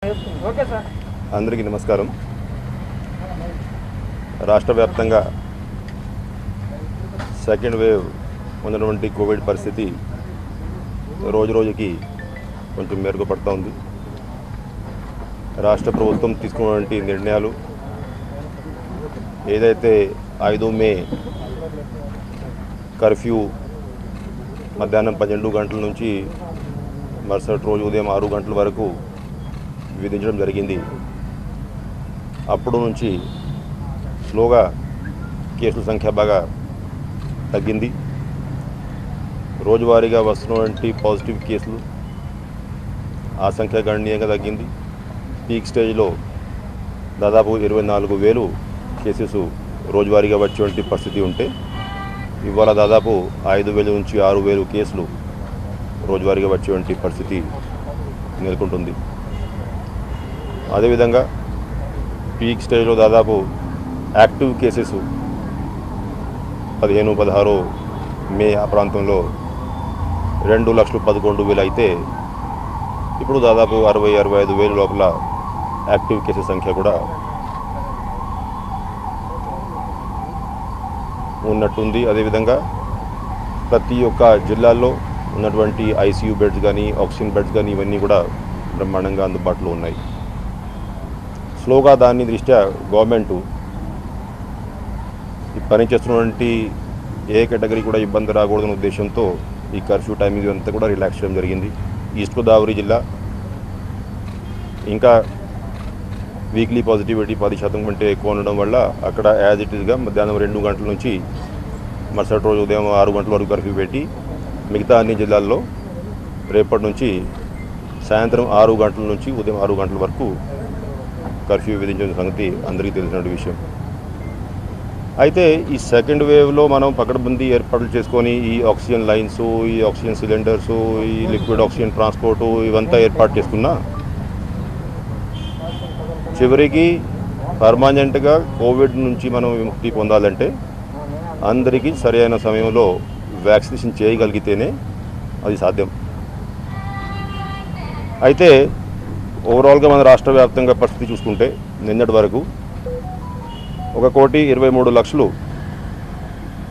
అందరికీ నమస్కారం. రాష్ట్ర వ్యాప్తంగా సెకండ్ వేవ్ ఉన్నటువంటి కోవిడ్ పరిస్థితి రోజు రోజుకి కొంచెం మెరుగుపడుతూ ఉంది. రాష్ట్ర ప్రభుత్వం తీసుకున్నటువంటి నిర్ణయాలు ఏదైతే 5 మే కర్ఫ్యూ మధ్యాహ్నం 12 గంటల నుంచి మరుసటి రోజు ఉదయం 6 గంటల వరకు విధించడం జరిగింది. అప్పుడు నుంచి స్లోగా కేసుల సంఖ్య బాగా తగ్గింది. రోజువారీగా వస్తున్నటువంటి పాజిటివ్ కేసులు ఆ సంఖ్య గణనీయంగా తగ్గింది. పీక్ స్టేజ్లో దాదాపు 24,000 కేసెస్ రోజువారీగా వచ్చేటువంటి పరిస్థితి ఉంటే ఇవాళ దాదాపు 5,000 నుంచి 6,000 కేసులు రోజువారీగా వచ్చేటువంటి పరిస్థితి నెలకొంటుంది. అదేవిధంగా పీక్ స్టేజ్లో దాదాపు యాక్టివ్ కేసెస్ 15-16 మే ఆ ప్రాంతంలో 2,11,000 అయితే ఇప్పుడు దాదాపు 60,000-65,000 లోపల యాక్టివ్ కేసెస్ సంఖ్య కూడా ఉన్నట్టుంది. అదేవిధంగా ప్రతి ఒక్క జిల్లాల్లో ఉన్నటువంటి ఐసీయూ బెడ్స్ కానీ ఆక్సిజన్ బెడ్స్ కానీ ఇవన్నీ కూడా బ్రహ్మాండంగా అందుబాటులో ఉన్నాయి. స్లోగా దాని దృష్ట్యా గవర్నమెంటు ఈ పనిచేస్తున్నటువంటి ఏ కేటగిరీ కూడా ఇబ్బంది రాకూడదనే ఉద్దేశంతో ఈ కర్ఫ్యూ టైమింగ్ అంతా కూడా రిలాక్స్ చేయడం జరిగింది. ఈస్ట్ గోదావరి జిల్లా ఇంకా వీక్లీ పాజిటివిటీ 10% కంటే ఎక్కువ ఉండడం వల్ల అక్కడ యాజ్ ఇట్ ఈస్గా మధ్యాహ్నం 2 గంటల నుంచి మరుసటి రోజు ఉదయం 6 గంటల వరకు కర్ఫ్యూ పెట్టి మిగతా అన్ని జిల్లాల్లో రేపటి నుంచి సాయంత్రం 6 గంటల నుంచి ఉదయం 6 గంటల వరకు కర్ఫ్యూ విధించిన సంగతి అందరికీ తెలిసిన విషయం. అయితే ఈ సెకండ్ వేవ్లో మనం పకడ్బందీ ఏర్పాట్లు చేసుకొని ఈ ఆక్సిజన్ లైన్స్, ఈ ఆక్సిజన్ సిలిండర్సు, ఈ లిక్విడ్ ఆక్సిజన్ ట్రాన్స్పోర్టు ఇవంతా ఏర్పాటు చేసుకున్నా చివరికి పర్మనెంట్గా కోవిడ్ నుంచి మనం విముక్తి పొందాలంటే అందరికీ సరైన సమయంలో వ్యాక్సినేషన్ చేయగలిగితేనే అది సాధ్యం. అయితే ఓవరాల్గా మన రాష్ట్ర వ్యాప్తంగా పరిస్థితి చూసుకుంటే నిన్నటి వరకు 1,23,00,000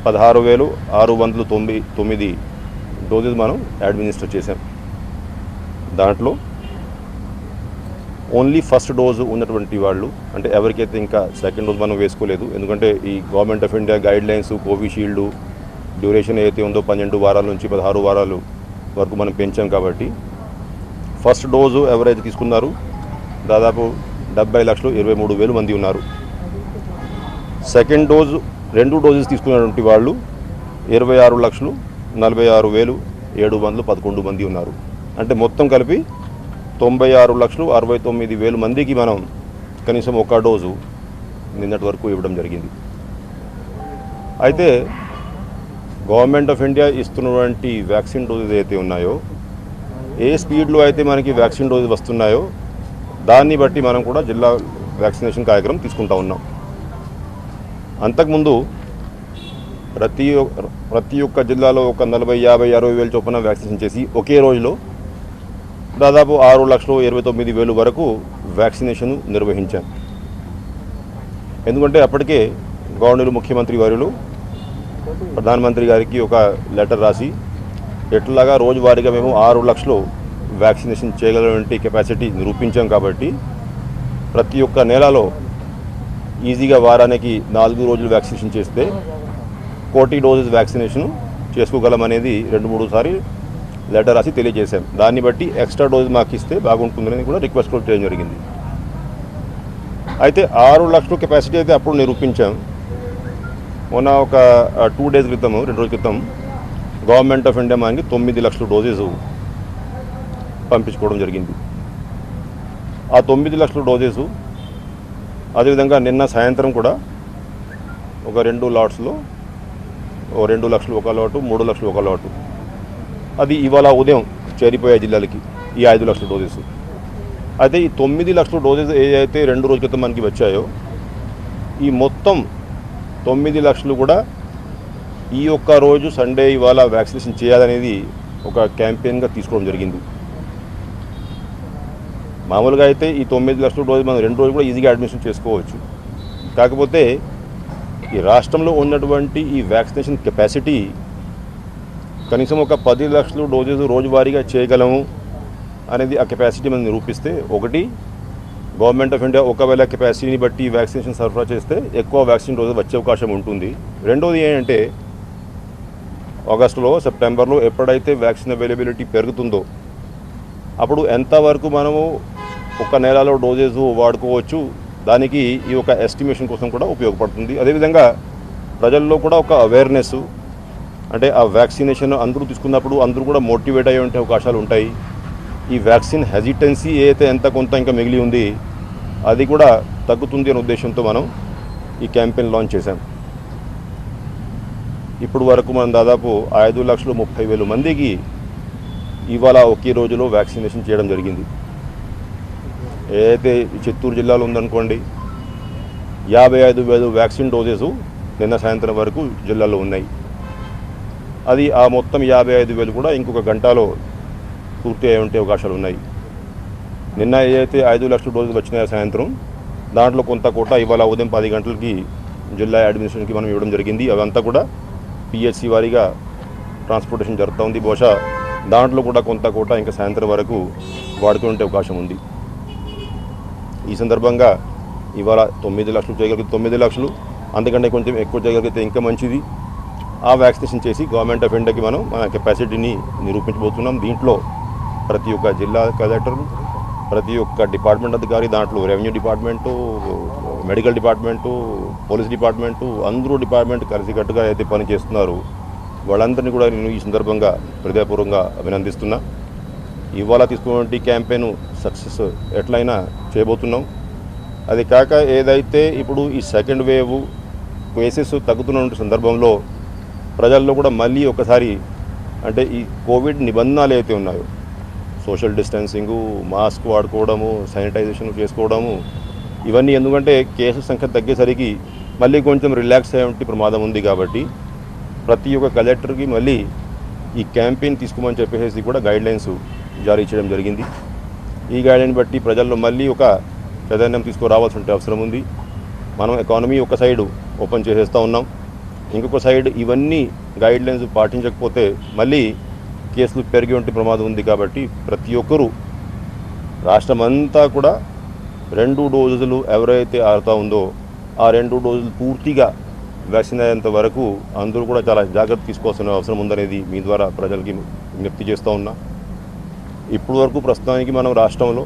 16,699 డోసెస్ మనం అడ్మినిస్టర్ చేసాం. దాంట్లో ఓన్లీ ఫస్ట్ డోసు ఉన్నటువంటి వాళ్ళు, అంటే ఎవరికైతే ఇంకా సెకండ్ డోస్ మనం వేసుకోలేదు, ఎందుకంటే ఈ government of India guide lines Covishield duration ఏదైతే ఉందో 12 వారాల నుంచి 16 వారాలు వరకు మనం పెంచాం కాబట్టి ఫస్ట్ డోసు ఎవరైతే తీసుకున్నారు దాదాపు 70,23,000 మంది ఉన్నారు. సెకండ్ డోసు 2 డోసెస్ తీసుకున్నటువంటి వాళ్ళు 26,46,711 మంది ఉన్నారు. అంటే మొత్తం కలిపి 96,69,000 మందికి మనం కనీసం ఒక డోసు నిన్నటి వరకు ఇవ్వడం జరిగింది. అయితే గవర్నమెంట్ ఆఫ్ ఇండియా ఇస్తున్నటువంటి వ్యాక్సిన్ డోసెస్ అయితే ఉన్నాయో, ఏ స్పీడ్లో అయితే మనకి వ్యాక్సిన్ డోసెస్ వస్తున్నాయో దాన్ని బట్టి మనం కూడా జిల్లా వ్యాక్సినేషన్ కార్యక్రమం తీసుకుంటా ఉన్నాం. అంతకుముందు ప్రతి ఒక్క జిల్లాలో ఒక 40, 50, 60,000 చొప్పున వ్యాక్సినేషన్ చేసి ఒకే రోజులో దాదాపు 6,29,000 వరకు వ్యాక్సినేషన్ నిర్వహించాం. ఎందుకంటే అప్పటికే గవర్నర్ ముఖ్యమంత్రి వర్యులు ప్రధానమంత్రి గారికి ఒక లెటర్ రాసి ఎట్లాగా రోజువారీగా మేము 6 లక్షలు వ్యాక్సినేషన్ చేయగలటువంటి కెపాసిటీ నిరూపించాం కాబట్టి ప్రతి ఒక్క నెలలో ఈజీగా వారానికి 4 రోజులు వ్యాక్సినేషన్ చేస్తే 1,000,000 డోసెస్ వ్యాక్సినేషన్ చేసుకోగలమనేది 2-3 సారి లెటర్ రాసి తెలియజేశాం. దాన్ని బట్టి ఎక్స్ట్రా డోస్ మాకు ఇస్తే బాగుంటుందని కూడా రిక్వెస్ట్ కూడా చేయడం జరిగింది. అయితే 6 లక్షల కెపాసిటీ అయితే అప్పుడు నిరూపించాం. మొన్న ఒక 2 డేస్ క్రితం 2 రోజుల క్రితం గవర్నమెంట్ ఆఫ్ ఇండియా మనకి 9 లక్షల డోసెస్ పంపించుకోవడం జరిగింది. ఆ 9 లక్షల డోసెస్ అదేవిధంగా నిన్న సాయంత్రం కూడా ఒక 2 లాట్స్లో 2 లక్షలు ఒక లాటు, 3 లక్షలు ఒక లాటు, అది ఇవాళ ఉదయం చేరిపోయే జిల్లాలకి ఈ 5 లక్షల డోసెస్. అయితే ఈ 9 లక్షల డోసెస్ ఏదైతే 2 రోజుల క్రితం మనకి వచ్చాయో ఈ మొత్తం 9 లక్షలు కూడా ఈ ఒక్క రోజు సండే ఇవాళ వ్యాక్సినేషన్ చేయాలనేది ఒక క్యాంపెయిన్గా తీసుకోవడం జరిగింది. మామూలుగా అయితే ఈ 9 లక్షల డోసు మనం 2 రోజులు కూడా ఈజీగా అడ్మిషన్ చేసుకోవచ్చు. కాకపోతే ఈ రాష్ట్రంలో ఉన్నటువంటి ఈ వ్యాక్సినేషన్ కెపాసిటీ కనీసం ఒక 10 లక్షల డోసెస్ రోజువారీగా చేయగలము అనేది ఆ కెపాసిటీ మనం నిరూపిస్తే, ఒకటి గవర్నమెంట్ ఆఫ్ ఇండియా ఒకవేళ కెపాసిటీని బట్టి వ్యాక్సినేషన్ సరఫరా చేస్తే ఎక్కువ వ్యాక్సిన్ డోసు వచ్చే అవకాశం ఉంటుంది. రెండోది ఏంటంటే ఆగస్టులో సెప్టెంబర్లో ఎప్పుడైతే వ్యాక్సిన్ అవైలబిలిటీ పెరుగుతుందో అప్పుడు ఎంతవరకు మనము ఒక నెలలో డోసెస్ వాడుకోవచ్చు, దానికి ఈ ఒక ఎస్టిమేషన్ కోసం కూడా ఉపయోగపడుతుంది. అదేవిధంగా ప్రజల్లో కూడా ఒక అవేర్నెస్, అంటే ఆ వ్యాక్సినేషన్ అందరూ తీసుకున్నప్పుడు అందరూ కూడా మోటివేట్ అయ్యే అవకాశాలు ఉంటాయి. ఈ వ్యాక్సిన్ హెజిటెన్సీ ఏదైతే ఎంత కొంత ఇంకా మిగిలి ఉంది అది కూడా తగ్గుతుంది అనే ఉద్దేశంతో మనం ఈ క్యాంపెయిన్ లాంచ్ చేశాం. ఇప్పుడు వరకు మనం దాదాపు 5,30,000 మందికి ఇవాళ ఒకే రోజులో వ్యాక్సినేషన్ చేయడం జరిగింది. ఏదైతే చిత్తూరు జిల్లాలో ఉందనుకోండి 55,000 వ్యాక్సిన్ డోసెస్ నిన్న సాయంత్రం వరకు జిల్లాలో ఉన్నాయి. అది ఆ మొత్తం 55,000 కూడా ఇంకొక గంటలో పూర్తి అయి ఉంటే అవకాశాలు ఉన్నాయి. నిన్న ఏదైతే 5 లక్షల డోసులు వచ్చినాయో సాయంత్రం, దాంట్లో కొంత కోట ఇవాళ ఉదయం 10 గంటలకి జిల్లా అడ్మినిస్ట్రేషన్కి మనం ఇవ్వడం జరిగింది. అవంతా కూడా పిహెచ్సి వారీగా ట్రాన్స్పోర్టేషన్ జరుగుతూ ఉంది. బహుశా దాంట్లో కూడా కొంత కోట ఇంకా సాయంత్రం వరకు వాడుకునే అవకాశం ఉంది. ఈ సందర్భంగా ఇవాళ 9 లక్షలు చేయగలిగితే 9 లక్షలు, అందుకంటే కొంచెం ఎక్కువ చేయగలిగితే ఇంకా మంచిది. ఆ వ్యాక్సినేషన్ చేసి గవర్నమెంట్ ఆఫ్ ఇండియాకి మనం మన కెపాసిటీని నిరూపించబోతున్నాం. దీంట్లో ప్రతి ఒక్క జిల్లా కలెక్టర్, ప్రతి ఒక్క డిపార్ట్మెంట్ అధికారి, దాంట్లో revenue department, medical department, police department, అందరూ డిపార్ట్మెంట్ కలిసికట్టుగా అయితే పని చేస్తున్నారు. వాళ్ళందరినీ కూడా నేను ఈ సందర్భంగా హృదయపూర్వకంగా అభినందిస్తున్నా. ఇవాళ తీసుకున్నటువంటి క్యాంపెయిన్ సక్సెస్ ఎట్లయినా చేయబోతున్నాం. అది కాక ఏదైతే ఇప్పుడు ఈ సెకండ్ వేవ్ కేసెస్ తగ్గుతున్న సందర్భంలో ప్రజల్లో కూడా మళ్ళీ ఒకసారి, అంటే ఈ కోవిడ్ నిబంధనలు అయితే ఉన్నాయో, సోషల్ డిస్టెన్సింగు, మాస్క్ వాడుకోవడము, శానిటైజేషన్ చేసుకోవడము, ఇవన్నీ ఎందుకంటే కేసుల సంఖ్య తగ్గేసరికి మళ్ళీ కొంచెం రిలాక్స్ అయ్యే ప్రమాదం ఉంది. కాబట్టి ప్రతి ఒక్క కలెక్టర్కి మళ్ళీ ఈ క్యాంపెయిన్ తీసుకోమని చెప్పేసి కూడా గైడ్లైన్స్ జారీ చేయడం జరిగింది. ఈ గైడ్లైన్ బట్టి ప్రజల్లో మళ్ళీ ఒక చైతన్యం తీసుకురావాల్సిన అవసరం ఉంది. మనం ఎకానమీ ఒక సైడు ఓపెన్ చేసేస్తూ ఉన్నాం, ఇంకొక సైడ్ ఇవన్నీ గైడ్లైన్స్ పాటించకపోతే మళ్ళీ కేసులు పెరిగి ఉంటే ప్రమాదం ఉంది. కాబట్టి ప్రతి ఒక్కరూ రాష్ట్రమంతా కూడా 2 డోసులు ఎవరైతే ఆడుతూ ఉందో ఆ 2 డోసులు పూర్తిగా వ్యాక్సిన్ అయ్యేంత వరకు అందరూ కూడా చాలా జాగ్రత్త తీసుకోవాల్సిన అవసరం ఉందనేది మీ ద్వారా ప్రజలకి విజ్ఞప్తి చేస్తూ ఉన్నా. ఇప్పుడు వరకు ప్రస్తుతానికి మనం రాష్ట్రంలో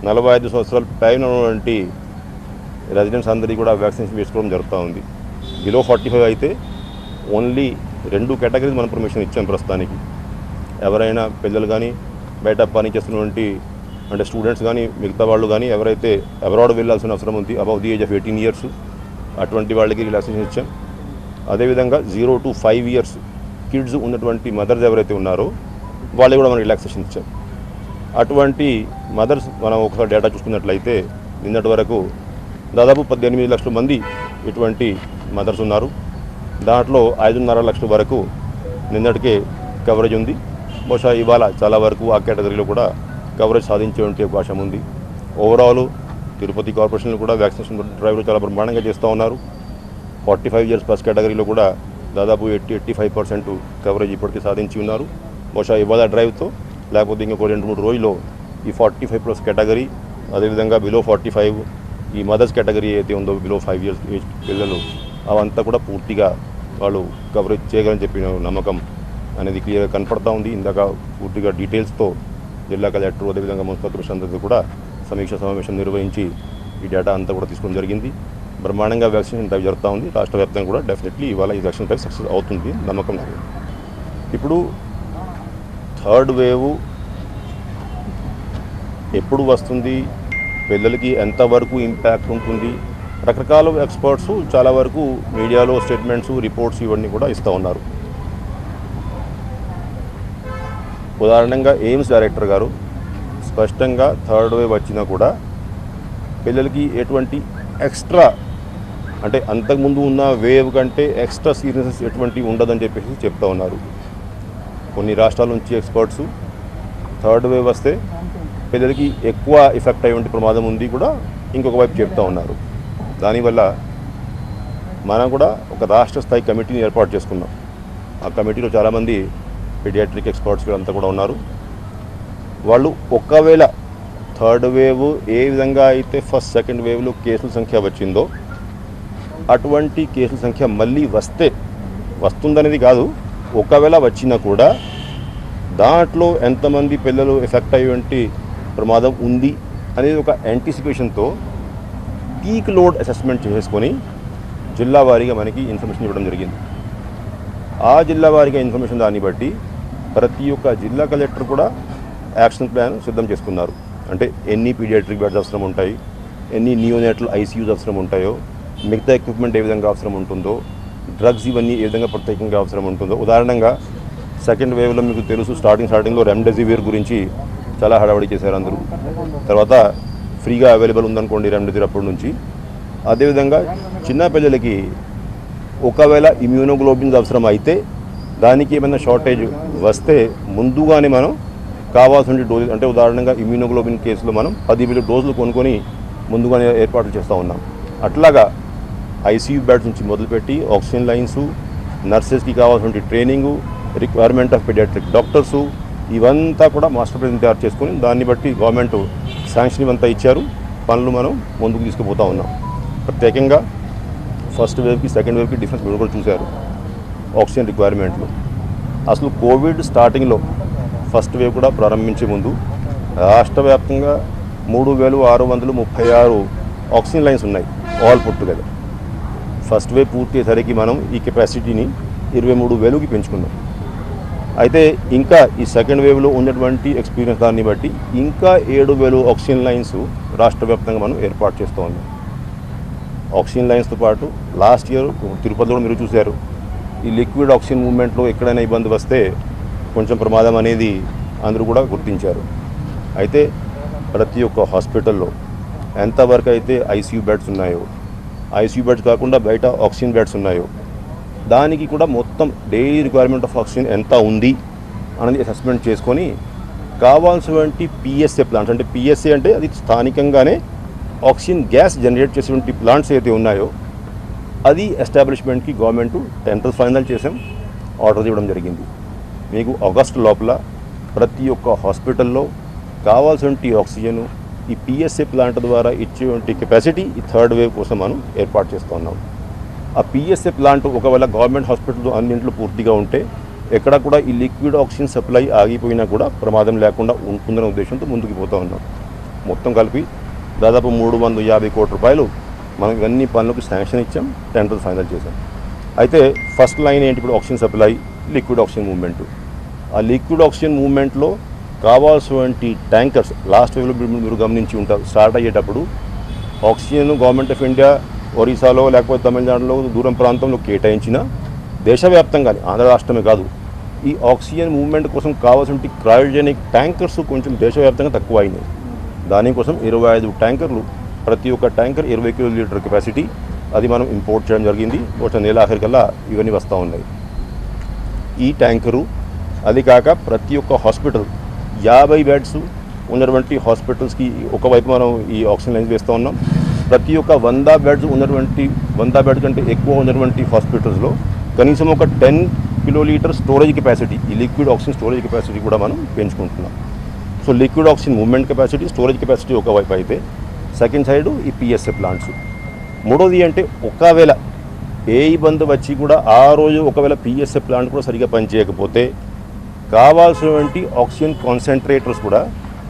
45 సంవత్సరాల పైన ఉన్నటువంటి రెసిడెంట్స్ అందరికీ కూడా వ్యాక్సినేషన్ వేసుకోవడం జరుగుతూ ఉంది. బిలో 45 అయితే ఓన్లీ 2 కేటగిరీస్ మనం పర్మిషన్ ఇచ్చాం ప్రస్తుతానికి. ఎవరైనా పిల్లలు కానీ, బయట పని చేస్తున్నటువంటి అంటే స్టూడెంట్స్ కానీ, మిగతా వాళ్ళు కానీ ఎవరైతే అబ్రాడ్ వెళ్ళాల్సిన అవసరం ఉంది above the age of 18 years అటువంటి వాళ్ళకి రిలాక్సేషన్ ఇచ్చాం. అదేవిధంగా 0 to 5 years కిడ్స్ ఉన్నటువంటి మదర్స్ ఎవరైతే ఉన్నారో వాళ్ళకి కూడా మనం రిలాక్సేషన్ ఇచ్చాం. అటువంటి మదర్స్ మనం ఒకసారి డేటా చూసుకున్నట్లయితే నిన్నటి వరకు దాదాపు 18 లక్షల మంది ఇటువంటి మదర్స్ ఉన్నారు. దాంట్లో 5.5 లక్షల వరకు నిన్నటికే కవరేజ్ ఉంది. బహుశా ఇవాళ చాలా వరకు ఆ కేటగిరీలో కూడా కవరేజ్ సాధించే అవకాశం ఉంది. ఓవరాల్ తిరుపతి కార్పొరేషన్లో కూడా వ్యాక్సినేషన్ డ్రైవ్లు చాలా బ్రహ్మాండంగా చేస్తూ ఉన్నారు. 45 years ప్లస్ కేటగిరీలో కూడా దాదాపు 80-85% కవరేజ్ ఇప్పటికీ సాధించి ఉన్నారు. బహుశా ఇవాళ డ్రైవ్తో లేకపోతే ఇంకొక 2-3 రోజుల్లో ఈ 45+ కేటగిరీ, అదేవిధంగా బిలో 45 ఈ మదర్స్ కేటగిరీ అయితే ఉందో బిలో 5 years ఏజ్ పిల్లలు, అవంతా కూడా పూర్తిగా వాళ్ళు కవరేజ్ చేయగలని చెప్పిన నమ్మకం అనేది క్లియర్గా కనపడతా ఉంది. ఇందాక పూర్తిగా డీటెయిల్స్తో జిల్లా కలెక్టర్ అదేవిధంగా మున్సిపల్ కమిషనర్ అందరితో కూడా సమీక్ష సమావేశం నిర్వహించి ఈ డేటా అంతా కూడా తీసుకోవడం జరిగింది. బ్రహ్మాండంగా వ్యాక్సినేషన్ డ్రైవ్ జరుగుతూ ఉంది. రాష్ట్ర వ్యాప్తంగా కూడా డెఫినెట్లీ ఇవాళ ఈ వ్యాక్సిన్ డ్రైవ్ సక్సెస్ అవుతుంది నమ్మకం నాకు. ఇప్పుడు థర్డ్ వేవ్ ఎప్పుడు వస్తుంది, పిల్లలకి ఎంతవరకు ఇంపాక్ట్ ఉంటుంది, రకరకాల ఎక్స్పర్ట్స్ చాలా వరకు మీడియాలో స్టేట్మెంట్స్, రిపోర్ట్స్ ఇవన్నీ కూడా ఇస్తూ ఉన్నారు. ఉదాహరణంగా ఎయిమ్స్ డైరెక్టర్ గారు స్పష్టంగా థర్డ్ వేవ్ వచ్చినా కూడా పిల్లలకి ఎటువంటి ఎక్స్ట్రా, అంటే అంతకుముందు ఉన్న వేవ్ కంటే ఎక్స్ట్రా సీరియస్నెస్ ఎటువంటి ఉండదని చెప్పేసి చెప్తా ఉన్నారు. కొన్ని రాష్ట్రాల నుంచి ఎక్స్పర్ట్స్ థర్డ్ వేవ్ వస్తే పిల్లలకి ఎక్కువ ఎఫెక్ట్ అయ్యే ప్రమాదం ఉంది కూడా ఇంకొక వైపు చెప్తూ ఉన్నారు. దానివల్ల మనం కూడా ఒక రాష్ట్ర స్థాయి కమిటీని ఏర్పాటు చేసుకున్నాం. ఆ కమిటీలో చాలామంది పీడియాట్రిక్ ఎక్స్పర్ట్స్ వీళ్ళంతా కూడా ఉన్నారు. వాళ్ళు ఒకవేళ థర్డ్ వేవ్ ఏ విధంగా అయితే ఫస్ట్ సెకండ్ వేవ్లో కేసుల సంఖ్య వచ్చిందో అటువంటి కేసుల సంఖ్య మళ్ళీ వస్తుందనేది కాదు, ఒకవేళ వచ్చినా కూడా దాంట్లో ఎంతమంది పిల్లలు ఎఫెక్ట్ అయ్యేటువంటి ప్రమాదం ఉంది అనేది ఒక యాంటిసిపేషన్తో పీక్ లోడ్ అసెస్మెంట్ చేసుకొని జిల్లా వారీగా మనకి ఇన్ఫర్మేషన్ ఇవ్వడం జరిగింది. ఆ జిల్లా వారీగా ఇన్ఫర్మేషన్ దాన్ని బట్టి ప్రతి ఒక్క జిల్లా కలెక్టర్ కూడా యాక్షన్ ప్లాన్ సిద్ధం చేసుకున్నారు. అంటే ఎన్ని పీడియాట్రిక్ బెడ్స్ అవసరం ఉంటాయి, ఎన్ని నియోనేటల్ ఐసీయూస్ అవసరం ఉంటాయో, మిగతా ఎక్విప్మెంట్ ఏ విధంగా అవసరం ఉంటుందో, డ్రగ్స్ ఇవన్నీ ఏ విధంగా ప్రత్యేకంగా అవసరం ఉంటుందో. ఉదాహరణంగా సెకండ్ వేవ్లో మీకు తెలుసు స్టార్టింగ్లో రెమ్డెసివిర్ గురించి చాలా హడావడి చేశారు అందరూ. తర్వాత ఫ్రీగా అవైలబుల్ ఉందనుకోండి రెమ్డెసివిర్ అప్పటి నుంచి. అదేవిధంగా చిన్న పిల్లలకి ఒకవేళ ఇమ్యూనోగ్లోబిన్స్ అవసరం అయితే దానికి ఏమైనా షార్టేజ్ వస్తే ముందుగానే మనం కావాల్సిన డోసు, అంటే ఉదాహరణగా ఇమ్యూనోగ్లోబిన్ కేసులో మనం 10,000 డోసులు కొనుక్కొని ముందుగానే ఏర్పాట్లు చేస్తూ ఉన్నాం. అట్లాగా ఐసీయూ బెడ్స్ నుంచి మొదలుపెట్టి ఆక్సిజన్ లైన్స్, నర్సెస్కి కావాల్సిన training, requirement of paediatric doctors, ఇవంతా కూడా మాస్టర్ ప్లాన్ తయారు చేసుకొని దాన్ని బట్టి గవర్నమెంట్ శాంక్షన్ ఇవంతా ఇచ్చారు. పనులు మనం ముందుకు తీసుకుపోతూ ఉన్నాం. ప్రత్యేకంగా ఫస్ట్ వేవ్కి సెకండ్ వేవ్కి డిఫరెన్స్ మీరు కూడా చూశారు. ఆక్సిజన్ రిక్వైర్మెంట్లు అసలు కోవిడ్ స్టార్టింగ్లో ఫస్ట్ వేవ్ కూడా ప్రారంభించే ముందు రాష్ట్ర వ్యాప్తంగా 3,636 ఆక్సిజన్ లైన్స్ ఉన్నాయి all put together. First wave పూర్తి అయ్యేసరికి మనం ఈ కెపాసిటీని 23,000కి పెంచుకున్నాం. అయితే ఇంకా ఈ సెకండ్ వేవ్లో ఉన్నటువంటి ఎక్స్పీరియన్స్ దాన్ని బట్టి ఇంకా 7,000 ఆక్సిజన్ లైన్స్ రాష్ట్ర వ్యాప్తంగా మనం ఏర్పాటు చేస్తూ ఉన్నాం. ఆక్సిజన్ లైన్స్తో పాటు లాస్ట్ ఇయర్ తిరుపతిలో మీరు చూశారు, ఈ లిక్విడ్ ఆక్సిజన్ మూవ్మెంట్లో ఎక్కడైనా ఇబ్బంది వస్తే కొంచెం ప్రమాదం అనేది అందరూ కూడా గుర్తించారు. అయితే ప్రతి ఒక్క హాస్పిటల్లో ఎంతవరకు అయితే ఐసీయూ బెడ్స్ ఉన్నాయో, ఐసీయూ బెడ్స్ కాకుండా బయట ఆక్సిజన్ బెడ్స్ ఉన్నాయో దానికి కూడా మొత్తం డైలీ రిక్వైర్మెంట్ ఆఫ్ ఆక్సిజన్ ఎంత ఉంది అనేది అసెస్మెంట్ చేసుకొని కావాల్సినటువంటి పిఎస్ఏ ప్లాంట్స్, అంటే పిఎస్ఏ అంటే అది స్థానికంగానే ఆక్సిజన్ గ్యాస్ జనరేట్ చేసేటువంటి ప్లాంట్స్ అయితే ఉన్నాయో అది ఎస్టాబ్లిష్మెంట్కి గవర్నమెంట్ టెండర్స్ ఫైనల్ చేసాం, ఆర్డర్ ఇవ్వడం జరిగింది. మీకు ఆగస్టు లోపల ప్రతి ఒక్క హాస్పిటల్లో కావాల్సినటువంటి ఆక్సిజన్ ఈ పిఎస్ఏ ప్లాంట్ ద్వారా ఇచ్చేటువంటి కెపాసిటీ ఈ థర్డ్ వేవ్ కోసం మనం ఏర్పాటు చేస్తూ ఉన్నాం. ఆ పిఎస్ఏ ప్లాంట్ ఒకవేళ గవర్నమెంట్ హాస్పిటల్ అన్నింటిలో పూర్తిగా ఉంటే ఎక్కడ కూడా ఈ లిక్విడ్ ఆక్సిజన్ సప్లై ఆగిపోయినా కూడా ప్రమాదం లేకుండా ఉంటుందనే ఉద్దేశంతో ముందుకు పోతూ ఉన్నాం. మొత్తం కలిపి దాదాపు 350 కోట్ల రూపాయలు మనం ఇవన్నీ పనులకు శాంక్షన్ ఇచ్చాం, టెండర్స్ ఫైనల్ చేసాం. అయితే ఫస్ట్ లైన్ ఏంటి, ఇప్పుడు oxygen supply, liquid oxygen movement. ఆ లిక్విడ్ ఆక్సిజన్ మూవ్మెంట్లో కావాల్సినటువంటి ట్యాంకర్స్ లాస్ట్ వేవ్లో మీరు గమనించి ఉంటారు, స్టార్ట్ అయ్యేటప్పుడు ఆక్సిజన్ గవర్నమెంట్ ఆఫ్ ఇండియా ఒరిస్సాలో లేకపోతే తమిళనాడులో దూరం ప్రాంతంలో కేటాయించిన దేశవ్యాప్తంగానే, ఆంధ్ర రాష్ట్రమే కాదు, ఈ ఆక్సిజన్ మూవ్మెంట్ కోసం కావాల్సిన క్రయోజెనిక్ ట్యాంకర్స్ కొంచెం దేశవ్యాప్తంగా తక్కువ అయినాయి. దానికోసం 25 ట్యాంకర్లు, ప్రతి ఒక్క ట్యాంకర్ 20 కిలో లీటర్ కెపాసిటీ, అది మనం ఇంపోర్ట్ చేయడం జరిగింది. వచ్చే నెల ఆఖరికల్లా ఇవన్నీ వస్తూ ఉన్నాయి. ఈ ట్యాంకరు అది కాక ప్రతి ఒక్క హాస్పిటల్ 50 బెడ్స్ ఉన్నటువంటి హాస్పిటల్స్కి ఒకవైపు మనం ఈ ఆక్సిజన్ లైన్స్ వేస్తూ ఉన్నాం. ప్రతి ఒక్క 100 బెడ్స్ ఉన్నటువంటి 100 బెడ్ కంటే ఎక్కువ ఉన్నటువంటి హాస్పిటల్స్లో కనీసం ఒక 10 కిలో లీటర్ స్టోరేజ్ కెపాసిటీ, ఈ లిక్విడ్ ఆక్సిజన్ స్టోరేజ్ కెపాసిటీ కూడా మనం పెంచుకుంటున్నాం. So liquid oxygen movement capacity, storage capacity ఒకవైపు అయితే, సెకండ్ సైడ్ ఈ పిఎస్ఏ ప్లాంట్స్. మూడోది అంటే ఒకవేళ ఏ ఇబ్బంది వచ్చి కూడా ఆ రోజు ఒకవేళ పిఎస్ఏ ప్లాంట్ కూడా సరిగా పనిచేయకపోతే కావాల్సినటువంటి ఆక్సిజన్ కాన్సన్ట్రేటర్స్ కూడా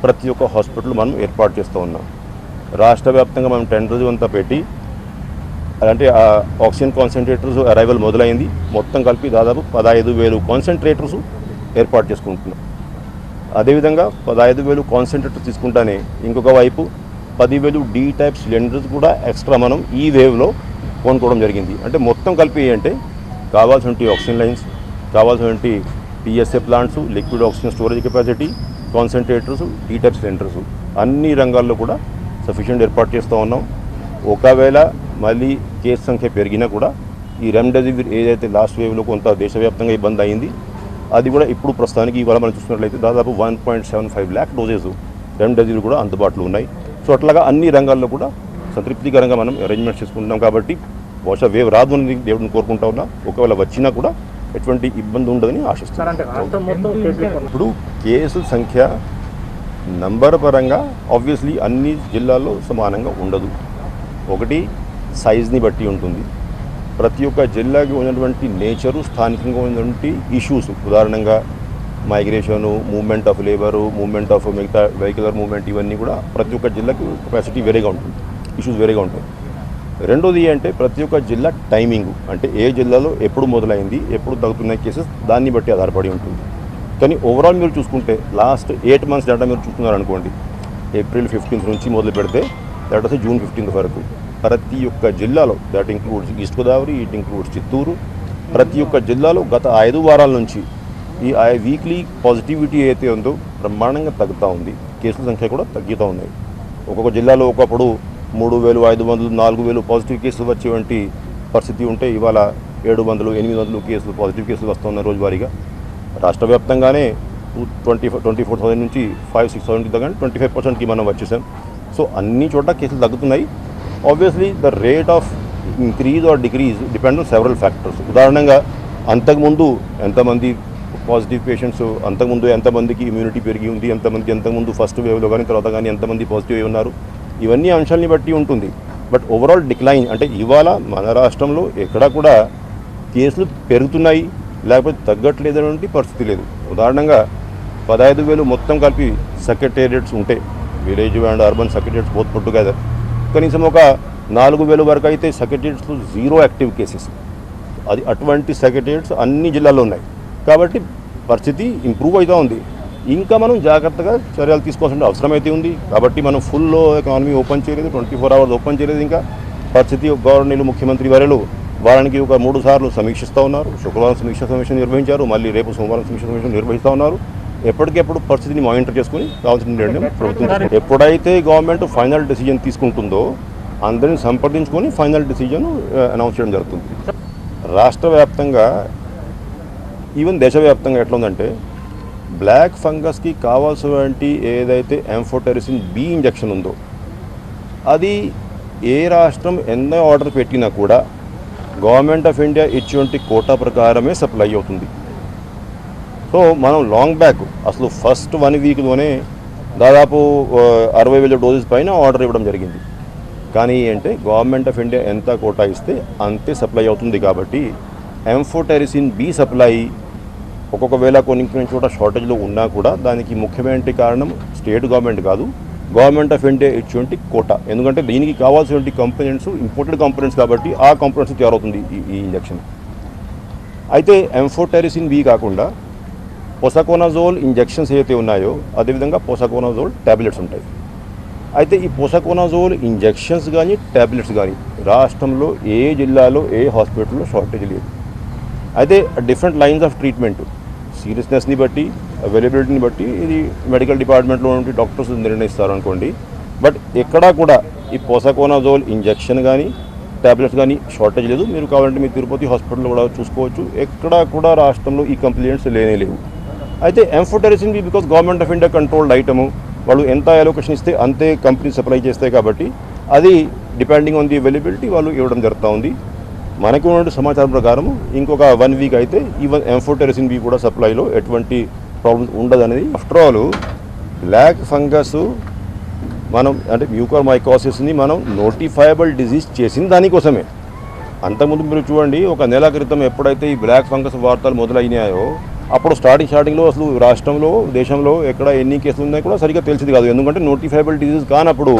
ప్రతి ఒక్క హాస్పిటల్ మనం ఏర్పాటు చేస్తూ ఉన్నాం. రాష్ట్ర వ్యాప్తంగా మనం టెండర్స్ అంతా పెట్టి అంటే ఆ ఆక్సిజన్ కాన్సన్ట్రేటర్స్ అరైవల్ మొదలైంది. మొత్తం కలిపి దాదాపు 15,000 కాన్సన్ట్రేటర్స్ ఏర్పాటు చేసుకుంటున్నాం. అదేవిధంగా 15,000 కాన్సన్ట్రేటర్స్ తీసుకుంటానే ఇంకొక వైపు 10,000 డీ టైప్ సిలిండర్స్ కూడా ఎక్స్ట్రా మనం ఈ వేవ్లో కొనుక్కోవడం జరిగింది. అంటే మొత్తం కలిపి అంటే కావాల్సినటువంటి ఆక్సిజన్ లైన్స్, కావాల్సినటువంటి PSA plants, liquid oxygen storage capacity, concentrators, D type cylinders అన్ని రంగాల్లో కూడా సఫిషియెంట్ ఏర్పాటు చేస్తూ ఉన్నాం. ఒకవేళ మళ్ళీ కేసు సంఖ్య పెరిగినా కూడా ఈ రెమ్డెసివిర్ ఏదైతే లాస్ట్ వేవ్లో కొంత దేశవ్యాప్తంగా ఇబ్బంది అయింది, అది కూడా ఇప్పుడు ప్రస్తుతానికి ఇవాళ మనం చూసినట్లయితే దాదాపు 1.75 lakh డోసెస్ రెమ్డెసివిర్ కూడా అందుబాటులో ఉన్నాయి. సో అట్లాగా అన్ని రంగాల్లో కూడా సంతృప్తికరంగా మనం అరేంజ్మెంట్స్ చేసుకుంటున్నాం. కాబట్టి బహుశా వేవ్ రాదు అని దేవుడిని కోరుకుంటా ఉన్నా. ఒకవేళ వచ్చినా కూడా ఎటువంటి ఇబ్బంది ఉండదని ఆశిస్తున్నాను. ఇప్పుడు కేసుల సంఖ్య నంబర్ పరంగా ఆబ్వియస్లీ అన్ని జిల్లాల్లో సమానంగా ఉండదు. ఒకటి సైజ్ని బట్టి ఉంటుంది. ప్రతి ఒక్క జిల్లాకి ఉన్నటువంటి నేచరు, స్థానికంగా ఉన్నటువంటి ఇష్యూస్, ఉదాహరణంగా migration, movement of labour, movement of మిగతా వెహికులర్ మూవ్మెంట్, ఇవన్నీ కూడా ప్రతి ఒక్క జిల్లాకి కెపాసిటీ వేరేగా ఉంటుంది, ఇష్యూస్ వేరేగా ఉంటాయి. రెండోది అంటే ప్రతి ఒక్క జిల్లా టైమింగ్, అంటే ఏ జిల్లాలో ఎప్పుడు మొదలైంది, ఎప్పుడు తగ్గుతున్నాయి కేసెస్, దాన్ని బట్టి ఆధారపడి ఉంటుంది. కానీ ఓవరాల్ మీరు చూసుకుంటే లాస్ట్ 8 months డేటా మీరు చూస్తున్నారనుకోండి, April 15th నుంచి మొదలు పెడితే దట్ వచ్చి June 15th వరకు ప్రతి ఒక్క జిల్లాలో, that includes east Godavari, it includes Chittoor, ప్రతి ఒక్క జిల్లాలో గత 5 వారాల నుంచి ఈ వీక్లీ పాజిటివిటీ అయితే ఉందో బ్రహ్మాండంగా తగ్గుతూ ఉంది. కేసుల సంఖ్య కూడా తగ్గుతూ ఉన్నాయి. ఒక్కొక్క జిల్లాలో ఒకప్పుడు 3,000, 500, 4,000 పాజిటివ్ కేసులు వచ్చేవంటి పరిస్థితి ఉంటే ఇవాళ 700, 800 కేసులు, పాజిటివ్ కేసులు వస్తున్న రోజువారీగా. రాష్ట్ర వ్యాప్తంగానే 24,000 నుంచి 5,000-6,000 దగ్గర 25%కి మనం వచ్చేసాం. సో అన్ని చోట్ల కేసులు తగ్గుతున్నాయి. Obviously the rate of increase or decrease depend on several factors. ఉదాహరణంగా అంతకుముందు ఎంతమంది పాజిటివ్ పేషెంట్స్, అంతకుముందు ఎంతమందికి ఇమ్యూనిటీ పెరిగి ఉంది, అంతకుముందు ఫస్ట్ వేవ్లో కానీ తర్వాత కానీ ఎంతమంది పాజిటివ్ అయి ఉన్నారు, ఇవన్నీ అంశాలని బట్టి ఉంటుంది. బట్ ఓవరాల్ డిక్లైన్ అంటే ఇవాళ మన రాష్ట్రంలో ఎక్కడా కూడా కేసులు పెరుగుతున్నాయి లేకపోతే తగ్గట్లేదనేటువంటి పరిస్థితి లేదు. ఉదాహరణంగా 15,000 మొత్తం కలిపి సెక్రటేరియట్స్ ఉంటే, village and urban secretariats both put together, కనీసం ఒక 4,000 వరకు అయితే సెక్రటేరియట్స్లో 0 యాక్టివ్ కేసెస్. అది అటువంటి సెక్రటేరియట్స్ అన్ని జిల్లాల్లో ఉన్నాయి. కాబట్టి పరిస్థితి ఇంప్రూవ్ అవుతూ ఉంది. ఇంకా మనం జాగ్రత్తగా చర్యలు తీసుకోవాల్సిన అవసరం అయితే ఉంది. కాబట్టి మనం ఫుల్లో ఎకానమీ ఓపెన్ చేయలేదు, 24 hours ఓపెన్ చేయలేదు. ఇంకా పరిస్థితి గవర్నర్లు, ముఖ్యమంత్రి వర్యులు వారానికి ఒక 3 సార్లు సమీక్షిస్తూ ఉన్నారు. శుక్రవారం సమీక్ష నిర్వహించారు, మళ్ళీ రేపు సోమవారం సమీక్ష నిర్వహిస్తూ ఉన్నారు. ఎప్పటికెప్పుడు పరిస్థితిని మానిటర్ చేసుకుని కావాల్సిన నిర్ణయం ప్రభుత్వం ఎప్పుడైతే గవర్నమెంట్ ఫైనల్ డెసిజన్ తీసుకుంటుందో అందరిని సంప్రదించుకొని ఫైనల్ డెసిజన్ అనౌన్స్ చేయడం జరుగుతుంది. రాష్ట్ర వ్యాప్తంగా, ఈవెన్ దేశవ్యాప్తంగా ఎట్లా ఉందంటే, బ్లాక్ ఫంగస్కి కావాల్సినటువంటి ఏదైతే ఎంఫోటెరిసిన్ B ఇంజెక్షన్ ఉందో అది ఏ రాష్ట్రం ఎంత ఆర్డర్ పెట్టినా కూడా గవర్నమెంట్ ఆఫ్ ఇండియా ఇటువంటి కోటా ప్రకారమే సప్లై అవుతుంది. సో మనం లాంగ్ బ్యాక్ అసలు ఫస్ట్ 1 వీక్లోనే దాదాపు 60,000 డోసెస్ పైన ఆర్డర్ ఇవ్వడం జరిగింది. కానీ అంటే గవర్నమెంట్ ఆఫ్ ఇండియా ఎంత కోటా ఇస్తే అంతే సప్లై అవుతుంది. కాబట్టి ఎంఫోటెరిసిన్ B సప్లై ఒక్కొక్కవేళ కొన్ని చోట షార్టేజ్లో ఉన్నా కూడా దానికి ముఖ్యమైన కారణం స్టేట్ గవర్నమెంట్ కాదు, గవర్నమెంట్ ఆఫ్ ఇండియా ఇటువంటి కోటా. ఎందుకంటే దీనికి కావాల్సిన కంపోనెంట్స్ ఇంపోర్టెడ్ కంపోనెంట్స్ కాబట్టి ఆ కంపోనెంట్స్ తయారవుతుంది ఈ ఇంజెక్షన్. అయితే ఎంఫోటెరిసిన్ B కాకుండా పోసకోనజోల్ ఇంజెక్షన్స్ ఏవైతే ఉన్నాయో అదేవిధంగా పోసకోనజోల్ ట్యాబ్లెట్స్ ఉంటాయి. అయితే ఈ పోసకోనజోల్ ఇంజెక్షన్స్ కానీ ట్యాబ్లెట్స్ కానీ రాష్ట్రంలో ఏ జిల్లాలో ఏ హాస్పిటల్లో షార్టేజ్ లేదు. అయితే డిఫరెంట్ లైన్స్ ఆఫ్ ట్రీట్మెంట్ సీరియస్నెస్ని బట్టి, అవైలబిలిటీని బట్టి ఇది మెడికల్ డిపార్ట్మెంట్లో ఉండి డాక్టర్స్ నిర్ణయిస్తారు అనుకోండి. బట్ ఎక్కడా కూడా ఈ పోసకోనజోల్ ఇంజెక్షన్ కానీ ట్యాబ్లెట్స్ కానీ షార్టేజ్ లేదు. మీరు కావాలంటే మీ తిరుపతి హాస్పిటల్లో కూడా చూసుకోవచ్చు. ఎక్కడా కూడా రాష్ట్రంలో ఈ కంప్లైంట్స్ లేవు. అయితే ఎంఫోటెరిసిన్ B because government of India controlled item, వాళ్ళు ఎంత అలోకేషన్ ఇస్తే అంతే కంపెనీ సప్లై చేస్తాయి కాబట్టి అది డిపెండింగ్ ఆన్ ది అవైలబిలిటీ వాళ్ళు ఇవ్వడం జరుగుతూ ఉంది. మనకు ఉన్న సమాచారం ప్రకారం ఇంకొక 1 వీక్ అయితే ఈవెన్ ఎంఫోటెరిసిన్ B కూడా సప్లైలో ఎటువంటి ప్రాబ్లమ్స్ ఉండదనేది. ఆఫ్టర్ ఆల్ బ్లాక్ ఫంగస్ మనం అంటే మ్యూకోమైకోసిస్ని మనం నోటిఫైయబుల్ డిజీజ్ చేసిన దానికోసమే. అంతకుముందు మీరు చూడండి, ఒక నెల క్రితం ఎప్పుడైతే ఈ బ్లాక్ ఫంగస్ వార్తలు మొదలైనాయో అప్పుడు స్టార్టింగ్లో అసలు రాష్ట్రంలో, దేశంలో ఎక్కడ ఎన్ని కేసులు ఉన్నాయో కూడా సరిగ్గా తెలిసింది కాదు. ఎందుకంటే నోటిఫైబుల్ డిజీజ్ కానప్పుడు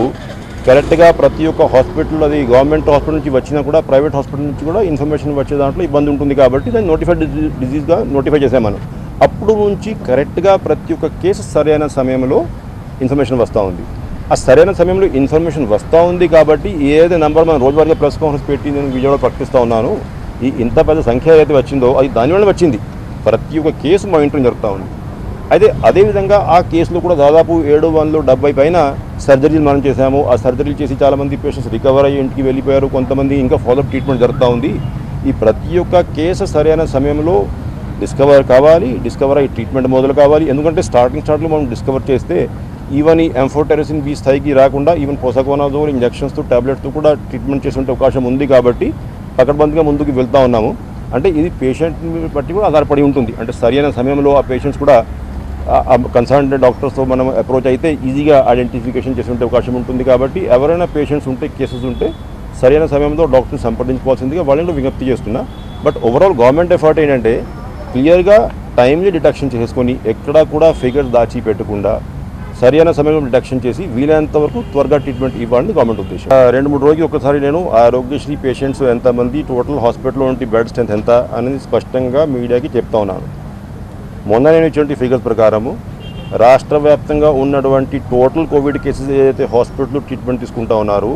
కరెక్ట్గా ప్రతి ఒక్క హాస్పిటల్, అది గవర్నమెంట్ హాస్పిటల్ నుంచి వచ్చినా కూడా ప్రైవేట్ హాస్పిటల్ నుంచి కూడా ఇన్ఫర్మేషన్ వచ్చే దాంట్లో ఇబ్బంది ఉంటుంది. కాబట్టి దాన్ని నోటిఫైడ్ డిజీజ్గా నోటిఫై చేసాం మనం. అప్పుడు నుంచి కరెక్ట్గా ప్రతి ఒక్క కేసు సరైన సమయంలో ఇన్ఫర్మేషన్ వస్తూ ఉంది. ఆ సరైన సమయంలో ఇన్ఫర్మేషన్ వస్తూ ఉంది కాబట్టి ఏదైతే నెంబర్ మనం రోజువారీగా ప్రెస్ కాన్ఫరెన్స్ పెట్టి నేను విజయవాడ ప్రకటిస్తూ ఉన్నాను, ఈ ఇంత పెద్ద సంఖ్య ఏదైతే వచ్చిందో అది దానివల్ల వచ్చింది. ప్రతి ఒక్క కేసు మానిటరింగ్ జరుగుతూ ఉంది. అయితే అదేవిధంగా ఆ కేసులో కూడా దాదాపు 770 పైన సర్జరీలు మనం చేశాము. ఆ సర్జరీలు చేసి చాలామంది పేషెంట్స్ రికవర్ అయ్యి ఇంటికి వెళ్ళిపోయారు. కొంతమంది ఇంకా ఫాలోఅప్ ట్రీట్మెంట్ జరుగుతూ ఉంది. ఈ ప్రతి ఒక్క కేసు సరైన సమయంలో డిస్కవర్ కావాలి, డిస్కవర్ అయ్యి ట్రీట్మెంట్ మొదలు కావాలి. ఎందుకంటే స్టార్టింగ్లో మనం డిస్కవర్ చేస్తే ఈవెన్ ఈ ఎంఫోటెరసిన్ బి స్థాయికి రాకుండా ఈవెన్ పోసకోనాజోల్ ఇంజెక్షన్స్తో టాబ్లెట్స్తో కూడా ట్రీట్మెంట్ చేసే అవకాశం ఉంది కాబట్టి పకడ్బందీగా ముందుకు వెళ్తూ ఉన్నాము. అంటే ఇది పేషెంట్ని బట్టి కూడా ఆధారపడి ఉంటుంది. అంటే సరైన సమయంలో ఆ పేషెంట్స్ కూడా కన్సర్న్ డాక్టర్స్తో మనం అప్రోచ్ అయితే ఈజీగా ఐడెంటిఫికేషన్ చేసే అవకాశం ఉంటుంది. కాబట్టి ఎవరైనా పేషెంట్స్ ఉంటే కేసెస్ ఉంటే సరైన సమయంలో డాక్టర్ని సంప్రదించుకోవాల్సిందిగా వాళ్ళని విజ్ఞప్తి చేస్తున్నా. బట్ ఓవరాల్ గవర్నమెంట్ ఎఫర్ట్ ఏంటంటే క్లియర్గా టైమ్లీ డిటెక్షన్ చేసుకొని ఎక్కడా కూడా ఫిగర్స్ దాచి పెట్టకుండా సరైన సమయంలో డిటెక్షన్ చేసి వీలైనంత వరకు త్వరగా ట్రీట్మెంట్ ఇవ్వాలని గవర్నమెంట్ ఉద్దేశం. 2-3 రోజులకి ఒకసారి నేను ఆరోగ్యశ్రీ పేషెంట్స్ ఎంతమంది, టోటల్ హాస్పిటల్లో ఉంటే బెడ్ స్ట్రెంత్ ఎంత అనేది స్పష్టంగా మీడియాకి చెప్తా ఉన్నాను. మొన్న నేను ఇచ్చినటువంటి ఫిగర్స్ ప్రకారము రాష్ట్ర వ్యాప్తంగా ఉన్నటువంటి టోటల్ కోవిడ్ కేసెస్ ఏదైతే హాస్పిటల్లో ట్రీట్మెంట్ తీసుకుంటా ఉన్నారు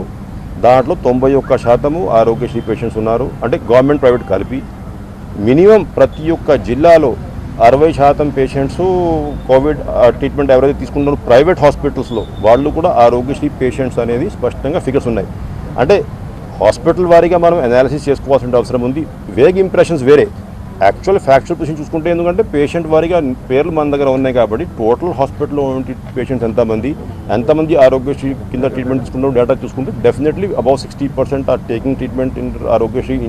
దాంట్లో 91% ఆరోగ్యశ్రీ పేషెంట్స్ ఉన్నారు. అంటే గవర్నమెంట్ ప్రైవేట్ కలిపి మినిమం ప్రతి ఒక్క జిల్లాలో 60% పేషెంట్స్ కోవిడ్ ట్రీట్మెంట్ ఎవరైతే తీసుకుంటారో ప్రైవేట్ హాస్పిటల్స్లో వాళ్ళు కూడా ఆరోగ్యశ్రీ పేషెంట్స్ అనేది స్పష్టంగా ఫిగర్స్ ఉన్నాయి. అంటే హాస్పిటల్ వారీగా మనం అనాలిసిస్ చేసుకోవాల్సిన అవసరం ఉంది. వేగ్ ఇంప్రెషన్స్ వేరే, యాక్చువల్ ఫ్యాక్చువల్ పొజిషన్ చూసుకుంటే ఎందుకంటే పేషెంట్ వారీగా పేర్లు మన దగ్గర ఉన్నాయి కాబట్టి టోటల్ హాస్పిటల్లో ఉన్న పేషెంట్స్ ఎంతమంది ఆరోగ్యశ్రీ కింద ట్రీట్మెంట్ తీసుకుంటారో డేటా చూసుకుంటే definitely above 60% are taking treatment in Aarogyasri.